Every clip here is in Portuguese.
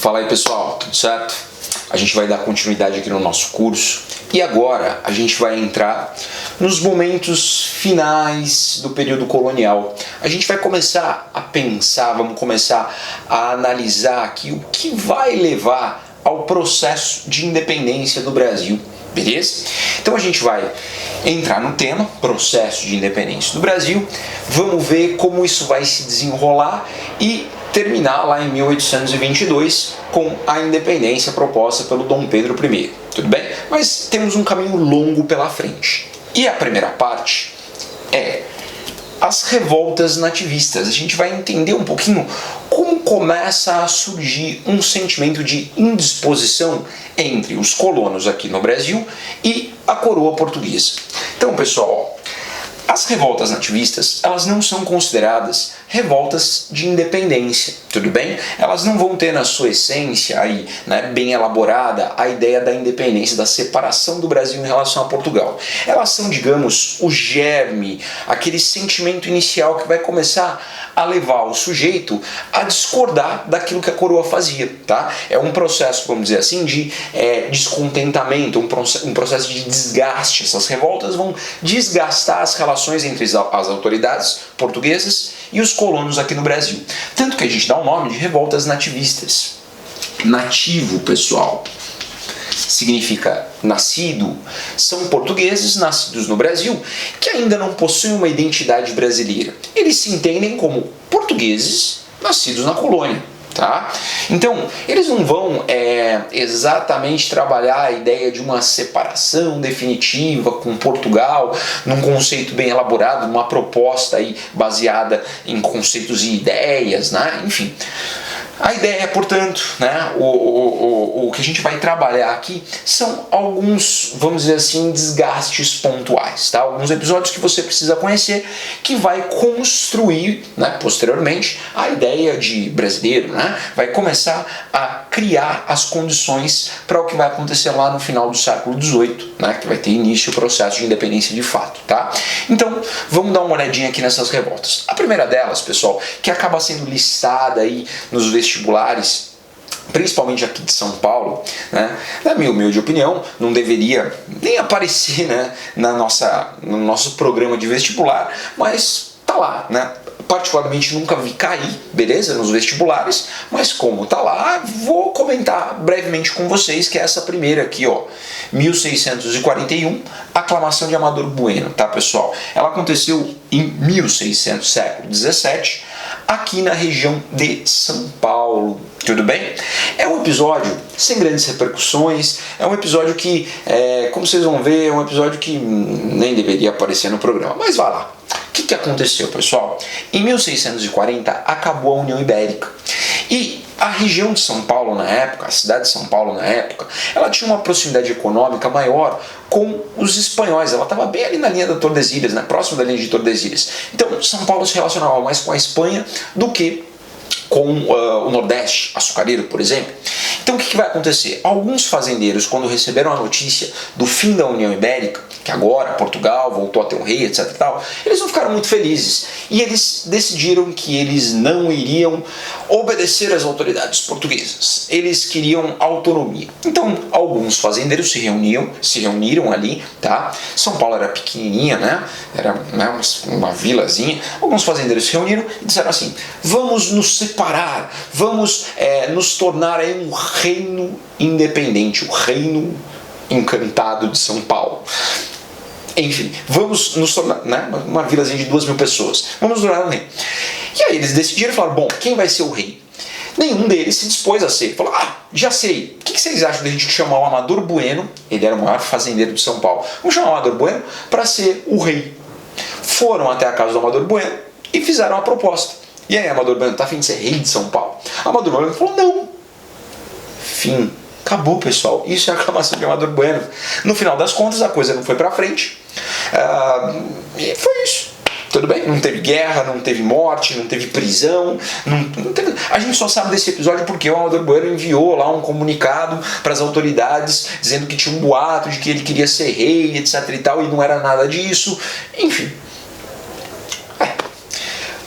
Fala aí pessoal, tudo certo? A gente vai dar continuidade aqui no nosso curso e agora a gente vai entrar nos momentos finais do período colonial. A gente vai começar a pensar, vamos começar a analisar aqui o que vai levar ao processo de independência do Brasil, beleza? Então a gente vai entrar no tema, processo de independência do Brasil, vamos ver como isso vai se desenrolar e terminar lá em 1822 com a independência proposta pelo Dom Pedro I, tudo bem? Mas temos um caminho longo pela frente. E a primeira parte é as revoltas nativistas. A gente vai entender um pouquinho como começa a surgir um sentimento de indisposição entre os colonos aqui no Brasil e a coroa portuguesa. Então, pessoal, as revoltas nativistas, elas não são consideradas revoltas de independência, tudo bem? Elas não vão ter na sua essência aí, né, bem elaborada a ideia da independência, da separação do Brasil em relação a Portugal. Elas são, digamos, o germe, aquele sentimento inicial que vai começar a levar o sujeito a discordar daquilo que a coroa fazia, tá? É um processo, vamos dizer assim, de descontentamento, um processo de desgaste. Essas revoltas vão desgastar as relações entre as autoridades portuguesas e os colonos aqui no Brasil. Tanto que a gente dá o nome de revoltas nativistas. Nativo, pessoal, significa nascido, são portugueses nascidos no Brasil que ainda não possuem uma identidade brasileira. Eles se entendem como portugueses nascidos na colônia. Tá? Então, eles não vão exatamente trabalhar a ideia de uma separação definitiva com Portugal, num conceito bem elaborado, uma proposta aí baseada em conceitos e ideias, né? Enfim. A ideia, portanto, né, o que a gente vai trabalhar aqui são alguns, vamos dizer assim, desgastes pontuais, tá? Alguns episódios que você precisa conhecer que vai construir, né, posteriormente a ideia de brasileiro, né? Vai começar a criar as condições para o que vai acontecer lá no final do século XVIII, né, que vai ter início o processo de independência de fato, tá? Então, vamos dar uma olhadinha aqui nessas revoltas. A primeira delas, pessoal, que acaba sendo listada aí nos vestibulares, principalmente aqui de São Paulo, né, na minha humilde opinião, não deveria nem aparecer, né, no nosso programa de vestibular, mas tá lá, né? Particularmente nunca vi cair, beleza, nos vestibulares, mas como tá lá, vou comentar brevemente com vocês, que é essa primeira aqui, ó, 1641, aclamação de Amador Bueno, tá, pessoal? Ela aconteceu em 1600, século XVII, aqui na região de São Paulo, tudo bem? É um episódio sem grandes repercussões, é um episódio que, como vocês vão ver, é um episódio que nem deveria aparecer no programa, mas vai lá. O que aconteceu, pessoal? Em 1640 acabou a União Ibérica e a região de São Paulo na época, a cidade de São Paulo na época, ela tinha uma proximidade econômica maior com os espanhóis. Ela estava bem ali na linha da Tordesilhas, né? Próximo da linha de Tordesilhas. Então São Paulo se relacionava mais com a Espanha do que com o Nordeste açucareiro, por exemplo. Então o que vai acontecer? Alguns fazendeiros, quando receberam a notícia do fim da União Ibérica, que agora Portugal voltou a ter um rei, etc e tal, eles não ficaram muito felizes e eles decidiram que eles não iriam obedecer às autoridades portuguesas. Eles queriam autonomia. Então alguns fazendeiros se reuniram ali, tá? São Paulo era pequenininha, né? Era, né, uma vilazinha. Alguns fazendeiros se reuniram e disseram assim: vamos nos separar, vamos nos tornar aí um reino independente, o reino encantado de São Paulo. Enfim, vamos nos tornar, né, uma vilazinha de 2.000 pessoas. Vamos nos tornar um rei. E aí eles decidiram e falaram: bom, quem vai ser o rei? Nenhum deles se dispôs a ser. Falou: já sei. O que vocês acham da gente chamar o Amador Bueno? Ele era o maior fazendeiro de São Paulo. Vamos chamar o Amador Bueno para ser o rei. Foram até a casa do Amador Bueno e fizeram a proposta. E aí, Amador Bueno, tá a fim de ser rei de São Paulo? Amador Bueno falou: não. Fim. Acabou, pessoal. Isso é a aclamação de Amador Bueno. No final das contas, a coisa não foi pra frente. E foi isso. Tudo bem? Não teve guerra, não teve morte, não teve prisão. Não teve... A gente só sabe desse episódio porque o Amador Bueno enviou lá um comunicado para as autoridades dizendo que tinha um boato de que ele queria ser rei, etc e tal, e não era nada disso. Enfim.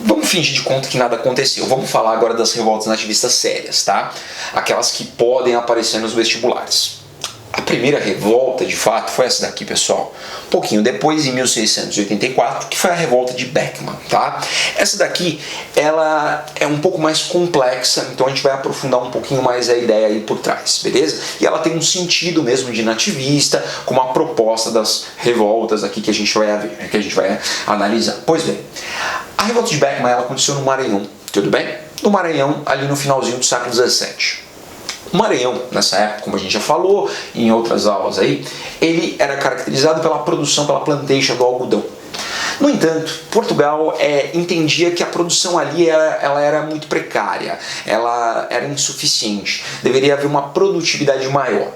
Vamos Vamos fingir de conta que nada aconteceu. Vamos falar agora das revoltas nativistas sérias, tá? Aquelas que podem aparecer nos vestibulares. A primeira revolta, de fato, foi essa daqui, pessoal. Um pouquinho depois, em 1684, que foi a revolta de Beckman, tá? Essa daqui, ela é um pouco mais complexa, então a gente vai aprofundar um pouquinho mais a ideia aí por trás, beleza? E ela tem um sentido mesmo de nativista, como a proposta das revoltas aqui que a gente vai ver, que a gente vai analisar. Pois bem, a revolta de Beckman, ela aconteceu no Maranhão, tudo bem? No Maranhão, ali no finalzinho do século XVII. O Maranhão, nessa época, como a gente já falou em outras aulas aí, ele era caracterizado pela produção, pela plantation do algodão. No entanto, Portugal entendia que a produção ali ela era muito precária, ela era insuficiente, deveria haver uma produtividade maior.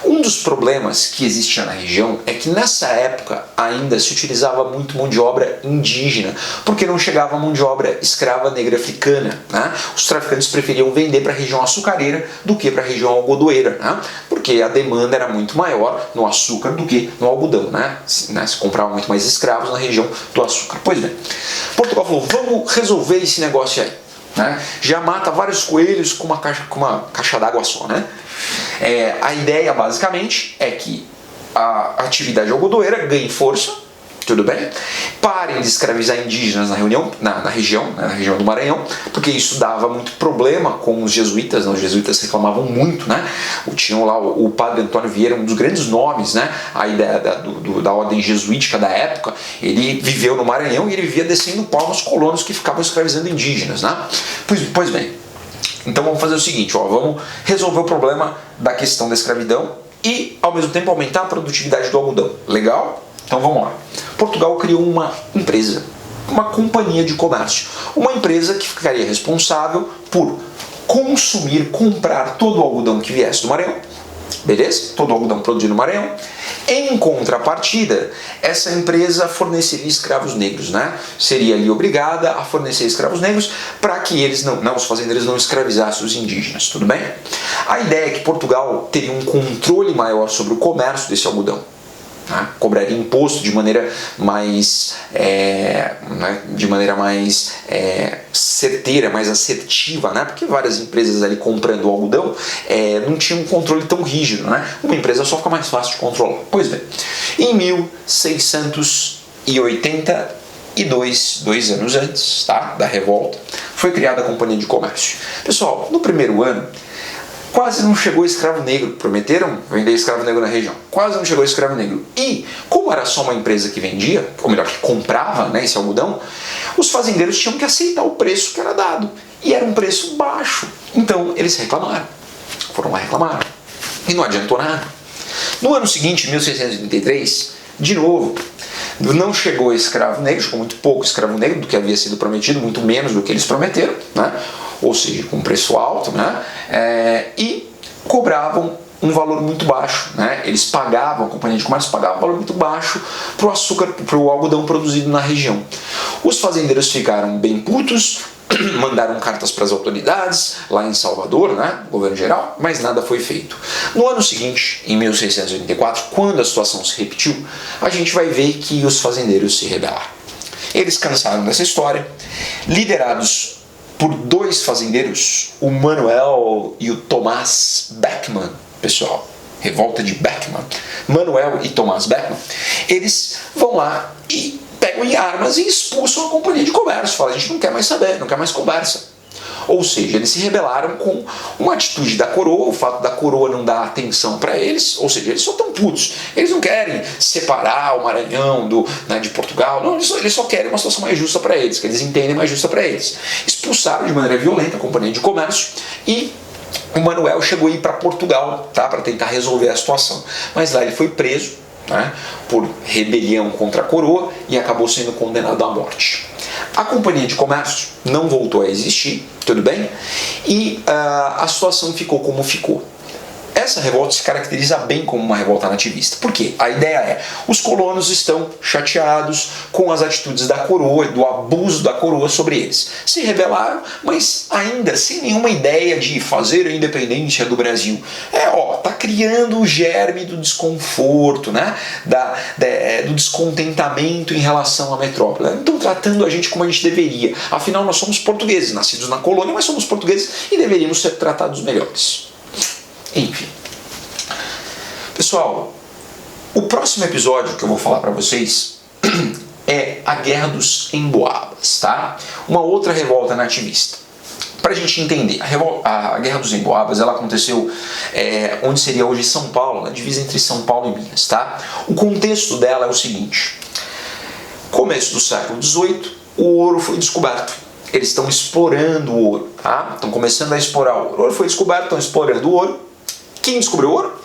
Um dos problemas que existia na região é que nessa época ainda se utilizava muito mão de obra indígena, porque não chegava mão de obra escrava negra africana, né? Os traficantes preferiam vender para a região açucareira do que para a região algodoeira, né? Porque a demanda era muito maior no açúcar do que no algodão, né? Se comprava muito mais escravos na região do açúcar. Pois bem, Portugal falou, vamos resolver esse negócio aí, né? Já mata vários coelhos com uma caixa d'água só, né? A ideia basicamente é que a atividade algodoeira ganhe força, tudo bem? Parem de escravizar indígenas na região do Maranhão, porque isso dava muito problema com os jesuítas, né? Os jesuítas reclamavam muito, né? Tinham lá o padre Antônio Vieira, um dos grandes nomes, né? A ideia da ordem jesuítica da época, ele viveu no Maranhão e ele vivia descendo pau nos colonos que ficavam escravizando indígenas, né? Pois bem, então vamos fazer o seguinte, ó, vamos resolver o problema da questão da escravidão e, ao mesmo tempo, aumentar a produtividade do algodão. Legal? Então vamos lá. Portugal criou uma empresa, uma companhia de comércio. Uma empresa que ficaria responsável por comprar todo o algodão que viesse do Maranhão, beleza? Todo o algodão produzido no Maranhão. Em contrapartida, essa empresa forneceria escravos negros, né? Seria ali obrigada a fornecer escravos negros para que os fazendeiros não escravizassem os indígenas, tudo bem? A ideia é que Portugal teria um controle maior sobre o comércio desse algodão. Cobraria imposto de maneira mais certeira, mais assertiva, né? Porque várias empresas ali comprando o algodão não tinham um controle tão rígido, né? Uma empresa só fica mais fácil de controlar. Pois bem, em 1682, 2 anos antes, tá, da revolta, foi criada a Companhia de Comércio. Pessoal, no primeiro ano quase não chegou escravo negro. Prometeram vender escravo negro na região. Quase não chegou escravo negro. E, como era só uma empresa que vendia, ou melhor, que comprava, né, esse algodão, os fazendeiros tinham que aceitar o preço que era dado. E era um preço baixo. Então, eles reclamaram. Foram lá reclamar. E não adiantou nada. No ano seguinte, 1683, de novo, não chegou escravo negro, chegou muito pouco escravo negro do que havia sido prometido, muito menos do que eles prometeram, né? Ou seja, com preço alto, né? E cobravam um valor muito baixo, né? Eles pagavam, a Companhia de Comércio pagava um valor muito baixo para o açúcar, para o algodão produzido na região. Os fazendeiros ficaram bem putos, mandaram cartas para as autoridades lá em Salvador, né, governo geral, mas nada foi feito. No ano seguinte, em 1684, quando a situação se repetiu, a gente vai ver que os fazendeiros se rebelaram. Eles cansaram dessa história, liderados por 2 fazendeiros, o Manuel e o Tomás Beckman, pessoal, revolta de Beckman, Manuel e Tomás Beckman, eles vão lá e pegam em armas e expulsam a Companhia de Comércio, falam, a gente não quer mais saber, não quer mais conversa. Ou seja, eles se rebelaram com uma atitude da coroa, o fato da coroa não dar atenção para eles, ou seja, eles só estão putos. Eles não querem separar o Maranhão de Portugal, não, eles só querem uma situação mais justa para eles, que eles entendem mais justa para eles. Expulsaram de maneira violenta a Companhia de Comércio e o Manuel chegou a ir para Portugal, tá, para tentar resolver a situação. Mas lá ele foi preso, né, por rebelião contra a coroa e acabou sendo condenado à morte. A Companhia de Comércio não voltou a existir, tudo bem? E a situação ficou como ficou. Essa revolta se caracteriza bem como uma revolta nativista. Por quê? A ideia é, os colonos estão chateados com as atitudes da coroa, do abuso da coroa sobre eles. Se rebelaram, mas ainda sem nenhuma ideia de fazer a independência do Brasil. Tá criando o germe do desconforto, né? Do descontentamento em relação à metrópole. Não estão tratando a gente como a gente deveria. Afinal, nós somos portugueses, nascidos na colônia, mas somos portugueses e deveríamos ser tratados melhores. Enfim. Pessoal, o próximo episódio que eu vou falar para vocês é a Guerra dos Emboabas, tá? Uma outra revolta nativista. Para a gente entender, a Guerra dos Emboabas, ela aconteceu onde seria hoje São Paulo, na divisa entre São Paulo e Minas, tá? O contexto dela é o seguinte: começo do século XVIII, o ouro foi descoberto. Eles estão explorando o ouro, tá? Estão começando a explorar o ouro. O ouro foi descoberto, estão explorando o ouro. Quem descobriu o ouro?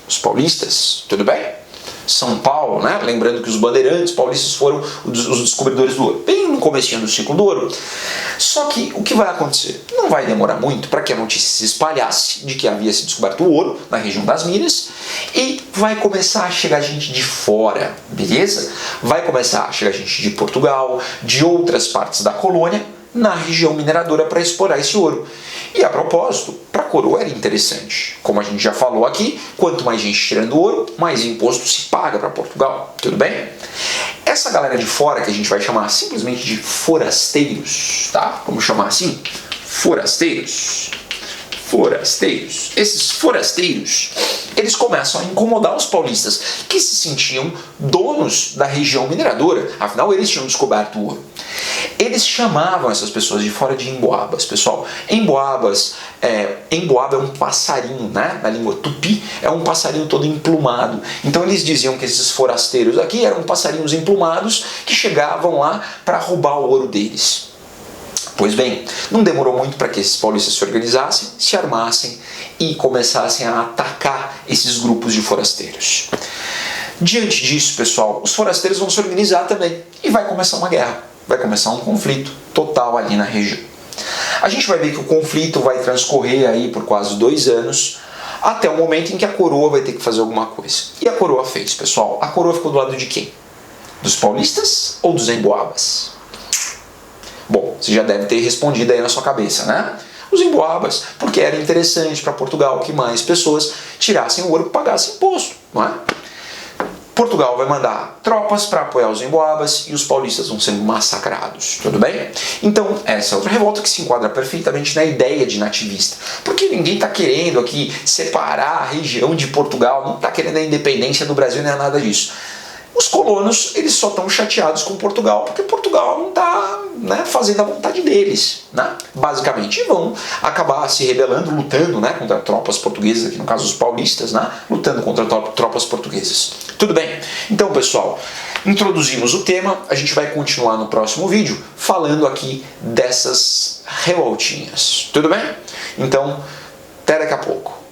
Os paulistas, tudo bem? São Paulo, né? Lembrando que os bandeirantes paulistas foram os descobridores do ouro, bem no comecinho do ciclo do ouro. Só que o que vai acontecer? Não vai demorar muito para que a notícia se espalhasse de que havia se descoberto o ouro na região das Minas e vai começar a chegar gente de fora, beleza? Vai começar a chegar gente de Portugal, de outras partes da colônia, na região mineradora para explorar esse ouro. E a propósito, para a coroa era interessante. Como a gente já falou aqui, quanto mais gente tirando ouro, mais imposto se paga para Portugal. Tudo bem? Essa galera de fora, que a gente vai chamar simplesmente de forasteiros, tá? Vamos chamar assim? Forasteiros. Forasteiros. Esses forasteiros, eles começam a incomodar os paulistas, que se sentiam donos da região mineradora. Afinal, eles tinham descoberto o ouro. Eles chamavam essas pessoas de fora de emboabas, pessoal. Emboaba é um passarinho, né? Na língua tupi, é um passarinho todo emplumado. Então eles diziam que esses forasteiros aqui eram passarinhos emplumados que chegavam lá para roubar o ouro deles. Pois bem, não demorou muito para que esses paulistas se organizassem, se armassem e começassem a atacar esses grupos de forasteiros. Diante disso, pessoal, os forasteiros vão se organizar também e vai começar uma guerra. Vai começar um conflito total ali na região. A gente vai ver que o conflito vai transcorrer aí por quase 2 anos, até o momento em que a coroa vai ter que fazer alguma coisa. E a coroa fez, pessoal? A coroa ficou do lado de quem? Dos paulistas ou dos emboabas? Bom, você já deve ter respondido aí na sua cabeça, né? Os emboabas, porque era interessante para Portugal que mais pessoas tirassem o ouro e pagassem imposto, não é? Portugal vai mandar tropas para apoiar os emboabas e os paulistas vão sendo massacrados, tudo bem? Então, essa é outra revolta que se enquadra perfeitamente na ideia de nativista. Porque ninguém está querendo aqui separar a região de Portugal, não está querendo a independência do Brasil, nem nada disso. Os colonos, eles só estão chateados com Portugal, porque Portugal não está, né, fazendo a vontade deles, né, basicamente. E vão acabar se rebelando, lutando, né, contra tropas portuguesas, aqui no caso os paulistas, né, lutando contra tropas portuguesas. Tudo bem? Então, pessoal, introduzimos o tema, a gente vai continuar no próximo vídeo falando aqui dessas revoltinhas. Tudo bem? Então, até daqui a pouco.